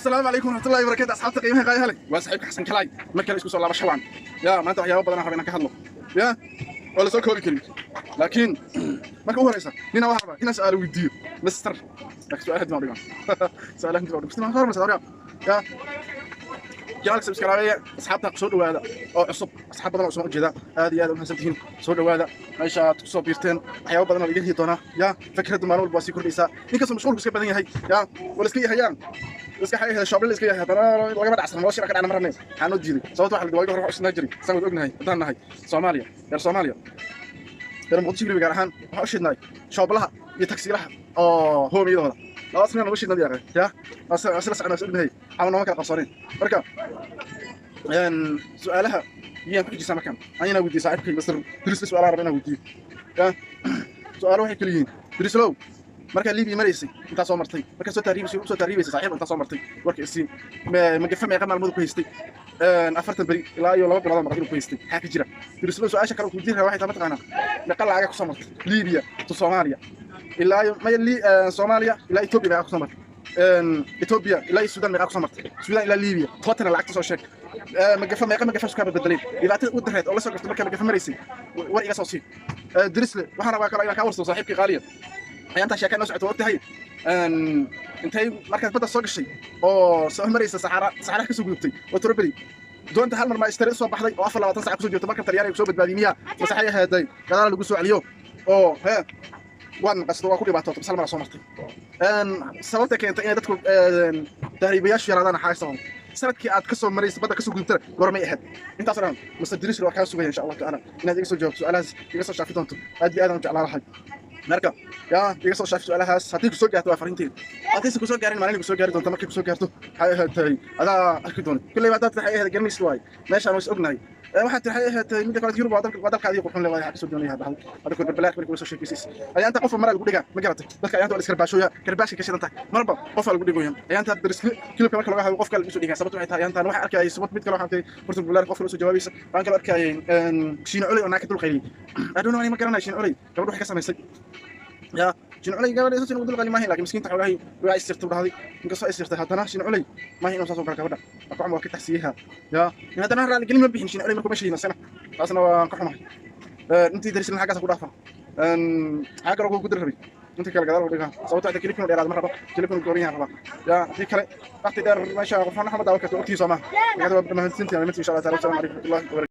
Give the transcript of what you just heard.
السلام عليكم ورحمة الله وبركاته أصحابتي qiimaha qayaha leh waa saaxiibka Xasan Kalaay markale isku soo laabasho waan yaa maanta waxyaabo badan aan rabaa inaan ka hadlo yaa wala soo koobi karin laakiin marka ugu horeysa nina waxa rabaa inaan su'aal weydiiyo mister su'aalaha dima dhigan su'aalaha dima dhigan ma hormarsa hore yaa jaalka subscribe asxaabta soo dhawaada oo cusub asxaab badan oo soo jeeda aad iyo aad u mahadsantihiin soo dhawaada meesha aad ku soo biirteen waxyaabo badan oo iga heli doona yaa fikradu maalin walba sii kordhaysa inkastoo mashquulku iska badan yahay yaa wala iska yahayaan iska xayay shoobel iska yahay hadana laga badacsan nolosha ka dhacna marnay waxaan u jiiday sababta waxa la dhawaaqay hore isna jiri san wad ognahay hadaan nahay Soomaaliya yar Soomaaliya yar muqdisho gaar ahaan waxa u shidnay shoobelaha iyo taksiilaha oo hoomiyadooda لا أصلاً أنا وش النبي يا أخي يا أصلاً أنا سؤال هي أنا ما كان قصرين بركة يعني سؤالها هي في جسم كم أنا ودي ساعدك بس درس سؤال عربي أنا ودي يا سؤال واحد كلين درس لو مركز ليبي مريسي أنت صومرتي مركز سو تريبي صحيح أنت صومرتي ورك السين ما جفم يا جماعة الموضوع كويستي أفرت البري لا يلا بلا ما قدروا كويستي حاجة جرا درس لو سؤال شكله وديها واحد ما تقانا نقل عجاك صومرت ليبيا تصوماليا إلا ما يلي صوماليا إلا إثيوبيا ما أقصى مرت إثيوبيا إلا السودان ما أقصى مرت السودان إلا ليبيا توتر العكس صار شك ما جفم ما جفش كاب الدليل إذا تقول درهت الله سكرت ما جفم مريسي ورقة صوصي درس لي وحنا بقى كلا كاورس صاحبك غاليا أنت شاكل نوع توت هاي أنت هي مركز بدأ صاق الشيء أو سؤال مريسي صحراء كسو جبتي وتربلي دون تحل ما يشتري صباح حدي وقفل لو تنسى كسو جبت مركز ترياري كسو بدباديمية مسحية هداي كذا اللي جسوا عليهم أو ها وان قصد waa ku dhibaato bisal mar soo martay sababta keentay in dadku tahriibayaashu yaraadaan xaysan sanadkii aad ka soo mareysay badda ka soo gudubtay gormay ahayd intaas oo mustadiriis waa ka sugaya insha Allah ta'ala inaad iga soo jawaabto su'aalahaas iga soo shaafi doonto aad iyo aad aan jeclaan lahay marka yaa iga soo shaafi su'aalahaas haddii ku soo gaarto waa farintiin haddii ku soo gaarin maalin ku soo gaari doonto markii ku soo gaarto waxay ahayd adaa arki doonto kulli ma dad waxay ahayd garmis waay meeshaan way ognahay waxaad tahay ahayd mid kale Yurub wadalkaadii qurxin leeyahay xaq soo doonaya hadal hada ku balbalaak markii soo sheekaysis ay anta qof maral gudiga ma garatay dadka ayanta wala iska baashooya karbaashka ka shidanta marba qof al gudigo yan ayanta dariski kilibka marka laga hayo qof kale soo dhigay sababtu waxay tahay ayanta waxa arkay sabab mid kale waxaan furta balbalaak qof kale soo jawaabaysa baan kale arkay shiin culay oo naaka dul qayli aduna ma garanay shiin culay gabadhu waxay ka samaysay يا شنو علي قال لي سوسن ودل ما هي لكن مسكين تحولها وعي استرت بهذه إنك سو استرت هاتنا شنو علي ما هي نصاص وكذا كذا أقوم وقت تحسيها يا هذا نهر اللي كلمة بيهم شنو علي مركب ماشي نسنا أصلا كحمة أنت درس لنا حاجة سكودافة حاجة رجل قدر ربي أنت كلا قدر ولا صوت على كليبنا دير هذا مرة كليبنا الكوريين هذا يا في كلا أختي دار ما شاء الله فانا حمد أوكي تأتي سما هذا ما هنسنتي أنا متى إن شاء الله تعالى السلام عليكم ورحمة الله وبركاته